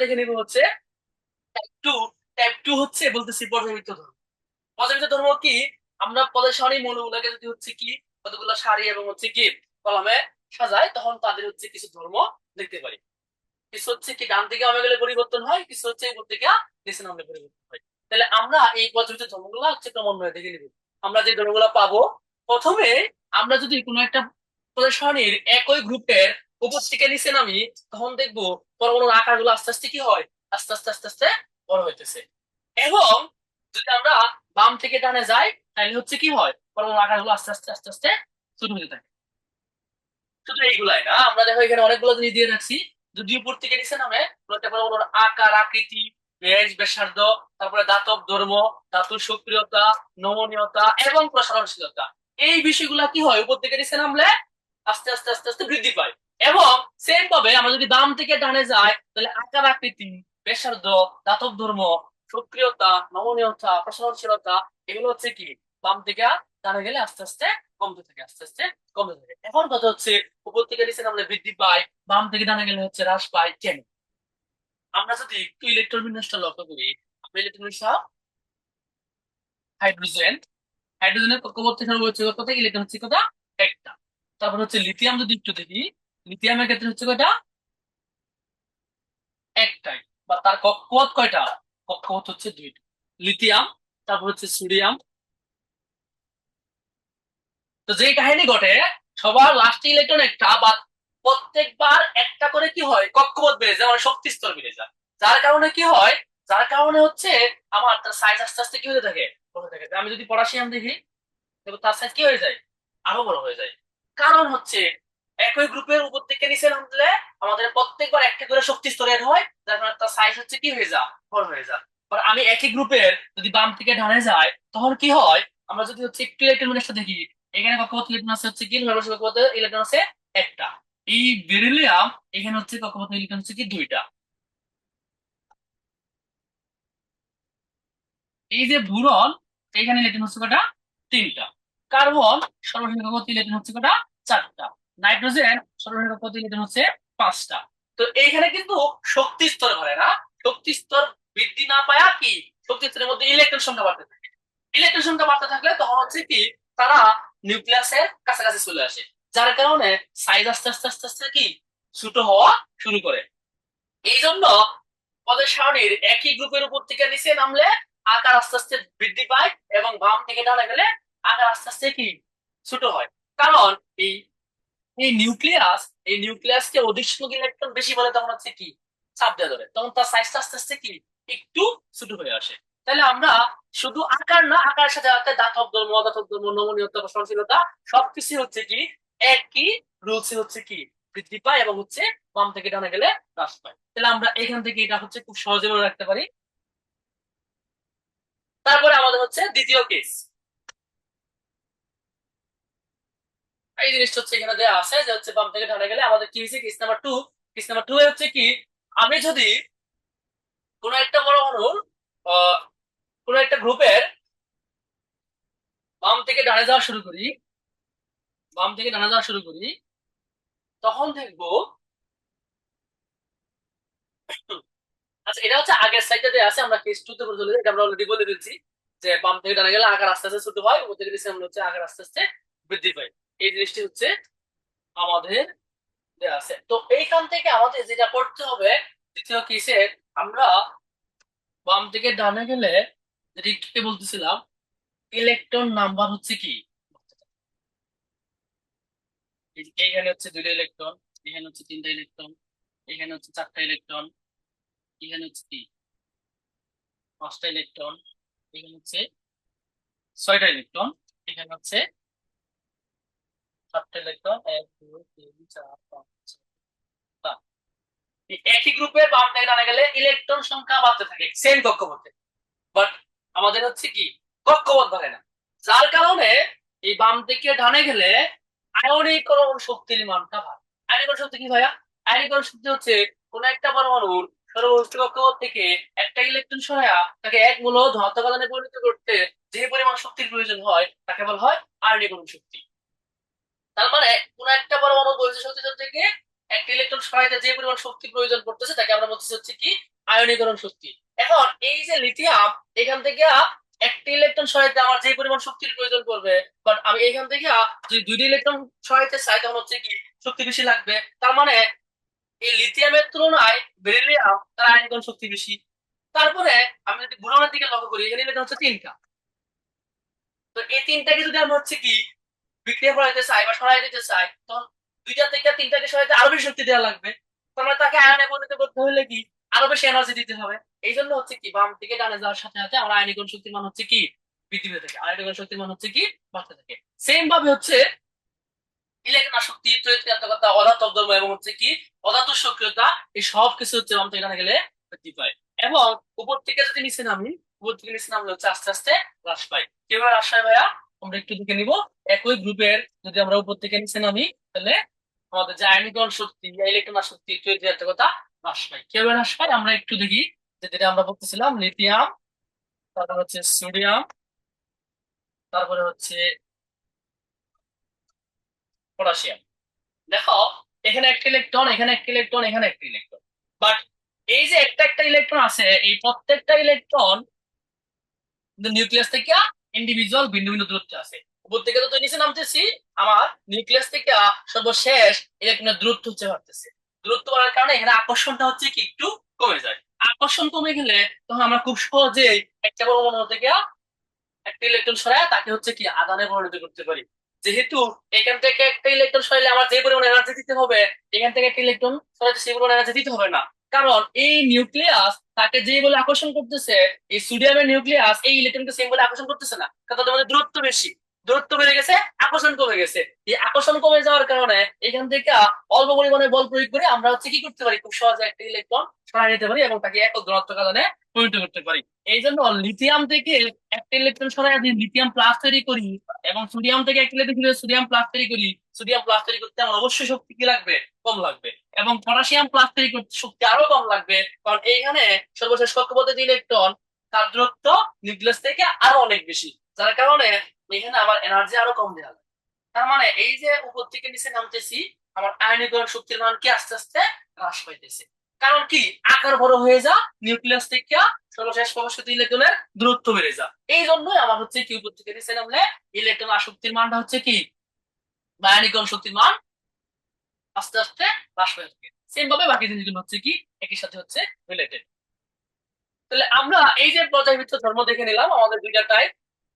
দেখে নিব হচ্ছে টাইপ টু। টাইপ টু হচ্ছে বলতেছি পর্যাবৃত্ত ধর্ম। পর্যাবৃত্ত ধর্ম কি? আমরা পদের সারি মৌলগুলোকে যদি হচ্ছে কি কতগুলো সারি এবং হচ্ছে কি কলমে সাজায়, তখন তাদের হচ্ছে কিছু ধর্ম দেখতে পারি। কিছু হচ্ছে কি ডান দিকে নামে গেলে পরিবর্তন হয়, কিছু হচ্ছে উপর দিকে নিচে নামলে পরিবর্তন হয়। তাহলে আমরা এই পর্যাবৃত্ত ধর্মগুলো হচ্ছে ক্রমান্বয়ে দেখে নিব। আমরা যে ধর্মগুলো পাবো, প্রথমে আমরা যদি কোনো একটা পদের সারণীর একই গ্রুপের উপর থেকে নিচে নামি, তখন দেখবো পরমাণুর আকারগুলো আস্তে আস্তে কি হয়, আস্তে আস্তে আস্তে আস্তে বড় হইতেছে। এবং যদি আমরা বাম থেকে ডানে যাই, তাহলে হচ্ছে কি হয়, পরমাণুর আকারগুলো আস্তে আস্তে আস্তে আস্তে ছোট হতে থাকে। শুধু এইগুলাই না, আমরা দেখো এখানে অনেকগুলো জিনিস দিয়ে রাখছি। যদি উপর থেকে নিচে নামে, প্রত্যেক পরমাণুর আকার আকৃতি, ব্যাস ব্যাসার্ধ, তারপরে দাতব ধর্ম, ধাতুর সক্রিয়তা, নমনীয়তা এবং প্রসারণশীলতা, এই বিষয়গুলা কি হয় উপর থেকে নিচে নামলে আস্তে আস্তে আস্তে আস্তে বৃদ্ধি পায়। এবং সেম ভাবে আমরা যদি বাম থেকে ডানে যাই, তাহলে আকার আকৃতি, ব্যাসার্ধ, দাতব ধর্ম, সক্রিয়তা, নমনীয়তা, প্রসারণশীলতা, এগুলো হচ্ছে কি বাম থেকে ডানে গেলে আস্তে আস্তে কমতে থাকে, আস্তে আস্তে কমতে থাকে। এখন কথা হচ্ছে উপর থেকে নিচে নামলে বৃদ্ধি পায়, বাম থেকে ডানে গেলে হচ্ছে হ্রাস পায় কেন? আমরা যদি একটু ইলেকট্রন বিন্যাসটা লক্ষ্য করি, আমরা ইলেকট্রন বিন্যাস হাইড্রোজেন, হাইড্রোজেনের কক্ষপথ থেকে হচ্ছে কত, ইলেকট্রন হচ্ছে কত, একটা। তারপর হচ্ছে লিথিয়াম যদি একটু দেখি, লিথিয়ামের ক্ষেত্রে হচ্ছে কয়টা, একটাই। বা তার কক্ষপথ কয়টা, কক্ষপথ হচ্ছে দুইটা। লিথিয়াম, তারপর হচ্ছে সোডিয়াম। তো যে কাহিনী ঘটে, সবার লাস্ট ইলেকট্রন একটা, বা প্রত্যেকবার একটা করে কি হয়, কক্ষপথ বেড়ে যায়, মানে শক্তি স্তর বেড়ে যায়। যার কারণে কি হয়, যার কারণে হচ্ছে আমার তার সাইজ আস্তে আস্তে কি হতে থাকে, বড় থাকে। আমি যদি পটাশিয়াম দেখি, দেখো তার সাইজ কি হয়ে যায়, আরো বড় হয়ে যায়। কারণ হচ্ছে একই গ্রুপের উপর থেকে নিচে নামলে আমাদের প্রত্যেকবার একটা করে শক্তি স্তর এড হয়, যার কারণে তার সাইজ হচ্ছে কি হয়ে যায়, বড় হয়ে যায়। আর আমি একই গ্রুপের যদি বাম থেকে ডানে যাই, তখন কি হয়, আমরা যদি হচ্ছে একটু ইলেকট্রন বিন্যাসটা দেখি, এখানে কক্ষপথ ইলেকট্রন আছে হচ্ছে কি, সর্বশেষ কক্ষপথ ইলেকট্রন আছে একটা। এই বেরিলিয়াম, এখানে হচ্ছে কক্ষপথ ইলেকট্রন হচ্ছে কি দুইটা। এই যে বুরন, এখানে ইলেকট্রন হচ্ছে কটা, তিনটা। কার্বন, সর্বশেষ কক্ষপথ ইলেকট্রন হচ্ছে কটা, চারটা। নাইট্রোজেন, সর্বশেষ কক্ষপথ ইলেকট্রন হচ্ছে পাঁচটা। তো এইখানে কিন্তু শক্তি স্তর ধরে না, শক্তি স্তর বৃদ্ধি না পায়া কি, শক্তি স্তরের মধ্যে ইলেকট্রন সংখ্যা বাড়তে থাকে। ইলেকট্রন সংখ্যা বাড়তে থাকলে তখন হচ্ছে কি, তারা নিউক্লিয়াসের কাছাকাছি চলে আসে, যার কারণে সাইজ আস্তে আস্তে আস্তে আস্তে কি ছোট হওয়া শুরু করে। এই জন্য পদের সারণীর একই গ্রুপের উপর থেকে নিচে নামলে আকার আস্তে আস্তে বৃদ্ধি পায়, এবং বাম থেকে ডানে গেলে আকার আস্তে আস্তে কি ছোট হয়। কারণ এই এই নিউক্লিয়াস, এই নিউক্লিয়াসকে অধিক সংখ্যক ইলেকট্রন বেশি বলে তখন হচ্ছে কি চাপ দেওয়া ধরে, তখন তার সাইজটা আস্তে আস্তে কি একটু ছোট হয়ে আসে। তাহলে আমরা শুধু আকার না, আকারের সাথে সাথে দাতব ধর্ম, অদাতব ধর্ম, নমনীয়তা, সহনশীলতা, সবকিছু হচ্ছে কি একই রুলসে হচ্ছে কি বৃদ্ধি পায়, এবং হচ্ছে বাম থেকে ডানে গেলে হ্রাস পায়। তাহলে আমরা এখান থেকে এটা হচ্ছে খুব সহজে মনে রাখতে পারি। তারপরে আমাদের হচ্ছে দ্বিতীয় কেস। এই জিনিসটা হচ্ছে এখানে দেওয়া আছে যে হচ্ছে বাম থেকে ডানে গেলে আমাদের কি হয়েছে, case number two. Case number two এ হচ্ছে কি, আমি যদি কোন একটা পরমাণুর আহ, কোন একটা গ্রুপের বাম থেকে ডানে যাওয়া শুরু করি, বাম থেকে ডানে যাওয়া শুরু করি, তখন দেখবো, আচ্ছা এটা হচ্ছে আগের সাইডটাতে আছে, আমরা কেস টু তে চলে যাই, এটা আমরা অলরেডি বলে দিচ্ছি যে বাম থেকে ডানে গেলে আকার আস্তে আস্তে ছোট হয়, উপর থেকে নিচে নামলে হচ্ছে আকার আস্তে আস্তে বৃদ্ধি পায়। এই জিনিসটি হচ্ছে আমাদের দেয়া আছে। তো এইখান থেকে আমাদের যেটা করতে হবে, দ্বিতীয় কেসে আমরা বাম থেকে ডানে গেলে, যেটি কি বলতেছিলাম, ইলেকট্রন নাম্বার হচ্ছে কি, এইখানে হচ্ছে দুইটা ইলেকট্রন, এখানে হচ্ছে তিনটা ইলেকট্রন, এখানে হচ্ছে চারটা ইলেকট্রন, এখানে হচ্ছে কি পাঁচটা ইলেকট্রন, এখানে হচ্ছে ছয়টা ইলেকট্রন, এখানে হচ্ছে সাতটা ইলেকট্রন, এক দুই তিন চার পাঁচ ছয়, সাত। এই একই গ্রুপের বাম থেকে ডানে গেলে ইলেকট্রন সংখ্যা বাড়তে থাকে সেম কক্ষপথে, বাট আমাদের হচ্ছে কি কক্ষপথ বাড়ে না। যার কারণে এই বাম থেকে ডানে গেলে আয়নীকরণ শক্তির মানটা বাড়ে। আয়নীকরণ শক্তি কি ভাইয়া? আয়নীকরণ শক্তি হচ্ছে কোন একটা পরমাণুর সর্বস্থ কক্ষপথ থেকে একটা ইলেকট্রন সহায়া তাকে এক মূলক ধনাত্মক আধানে পরিণত করতে যে পরিমাণ শক্তির প্রয়োজন হয়, তাকে বলা হয় আয়নীকরণ শক্তি। তার মানে কোন একটা পরমাণু বৈদ্যুতিক শক্তি থেকে একটা ইলেকট্রন সহায়তা যে পরিমাণ শক্তি প্রয়োজন পড়তেছে তাকে আমরা বলতেছি হচ্ছে কি আয়নীকরণ শক্তি। এখন এই যে লিথিয়াম, এখান থেকে একটা ইলেকট্রন সহায়তা আমার যে পরিমাণ শক্তির প্রয়োজন পড়বে, বাট আমি এখান থেকে যদি দুইটা ইলেকট্রন সহায়তা চাই তখন হচ্ছে কি শক্তি বেশি লাগবে। তার মানে এই লিথিয়ামের তুলনায় বেরিলিয়াম তার আয়নীকরণ শক্তি বেশি। তারপরে আমি যদি বোরনের দিকে লক্ষ্য করি, এখানে ইলেকট্রন হচ্ছে তিনটা। তো এই তিনটাকে যদি আমরা হচ্ছে কি বিক্রিয়া করাইতে চাই বা সরাই দিতে চাই, তখন দুইটা থেকে তিনটাকে সরাইতে আরো বেশি শক্তি দেওয়া লাগবে। তার মানে তাকে আয়নে পরিণত করতে হলে কি আরো বেশি এনার্জি দিতে হবে। এই জন্য হচ্ছে কি বাম থেকে ডানে যাওয়ার সাথে সাথে আমার আয়নীকরণ শক্তির মান হচ্ছে কি বৃদ্ধি পেতে থাকে, আয়নীকরণ শক্তির মান হচ্ছে কি বাড়তে থাকে। সেম ভাবে হচ্ছে ইলেকট্রন শক্তি, তড়িৎকার্যকতা, অধাতব ধর্ম এবং হচ্ছে কি অধাতু সক্রিয়তা, এই সব কিছু হচ্ছে বাম থেকে ডানে গেলে বৃদ্ধি পায়। এবং উপর থেকে যদি নিচে নামি, উপর থেকে নিচে নামলে হচ্ছে আস্তে আস্তে হ্রাস পায়। কিভাবে হ্রাস পায় ভাইয়া আমরা একটু দেখে নিব। একই গ্রুপের যদি আমরা উপর থেকে নিচে নামি, তাহলে আমাদের যে আয়নীকরণ শক্তি, ইলেকট্রন শক্তি, তড়িৎকার্যকতা হ্রাস পায়। কিভাবে হ্রাস পায় আমরা একটু দেখি। যেটা আমরা বলতেছিলাম লিথিয়াম, তারপর হচ্ছে সোডিয়াম, তারপরে হচ্ছে পটাশিয়াম। দেখো এখানে একটা ইলেকট্রন, এখানে একটা ইলেকট্রন, এখানে একটা ইলেকট্রন, বাট এই যে একটা একটা ইলেকট্রন আছে, এই প্রত্যেকটা ইলেকট্রন নিউক্লিয়াস থেকে ইন্ডিভিজুয়াল ভিন্ন ভিন্ন দূরত্বে আছে। উপর থেকে তো নিচে নামতেছি, আমার নিউক্লিয়াস থেকে সর্বশেষ ইলেকট্রনের দূরত্ব হচ্ছে বাড়তেছে। দূরত্ব বাড়ার কারণে এখানে আকর্ষণটা হচ্ছে কি একটু কমে যায়। আকর্ষণ কমে গেলে তখন আমরা খুব সহজেই একটা পরমাণু থেকে একটা ইলেকট্রন সরায় তাকে হচ্ছে কি আধানে পরিণত করতে পারি। যেহেতু এখান থেকে একটা ইলেকট্রন সরাইলে আমার যে পরিমাণ এনার্জি দিতে হবে, এখান থেকে একটা ইলেকট্রন সরাইতে সেই পরিমাণ এনার্জি দিতে হবে না। কারণ এই নিউক্লিয়াস তাকে যে বলে আকর্ষণ করতেছে, এই সোডিয়ামের নিউক্লিয়াস এই ইলেকট্রনকে সেম বলে আকর্ষণ করতেছে না, কারণ তাদের মধ্যে দূরত্ব বেশি। দূরত্ব বেড়ে গেছে, আকর্ষণ কমে গেছে। এই আকর্ষণ কমে যাওয়ার কারণে এখান থেকে অল্প পরিমাণে বল প্রয়োগ করে আমরা হচ্ছে কি করতে পারি, খুব সহজে একটা ইলেকট্রন সরাই নিতে পারি এবং তাকে একক ধনাত্মক আধানে পরিণত করতে পারি। এই জন্য লিথিয়াম থেকে একটা ইলেকট্রন সরাই যদি লিথিয়াম প্লাস তৈরি করি, এবং সোডিয়াম থেকে একটা ইলেকট্রন সোডিয়াম প্লাস তৈরি করি, সোডিয়াম প্লাস তৈরি করতে আমার অবশ্যই শক্তি কি লাগবে, কম লাগবে। এবং পটাশিয়াম প্লাস তৈরি করতে শক্তি আরো কম লাগবে, কারণ এইখানে সর্বশেষ কক্ষপথে যে ইলেকট্রন তার দূরত্ব নিউক্লিয়াস থেকে আরো অনেক বেশি, যার কারণে এখানে আমার এনার্জি আরো কম দেওয়া লাগে। তার মানে এই যে উপর থেকে নিচে নামতেছি, আমার আয়নীকরণ শক্তির মান কি আস্তে আস্তে হ্রাস পাইতেছে। কারণ কি আকার বড় হয়ে যা, নিউক্লিয়াস থেকে সর্বশেষ প্রকাশিত ইলেকট্রনের দূরত্ব বেড়ে যা। এই জন্যই আমার হচ্ছে কি উপর থেকে নিচে নামলে ইলেকট্রন আসক্তির মানটা হচ্ছে কি বা আয়নীকরণ শক্তির মান আস্তে আস্তে হ্রাস পেয়ে থাকে। সেম ভাবে বাকি জিনিসগুলো হচ্ছে কি একই সাথে হচ্ছে রিলেটেড। তাহলে আমরা এই যে পর্যায়বৃত্ত ধর্ম দেখে নিলাম আমাদের দুইটা টাইপ,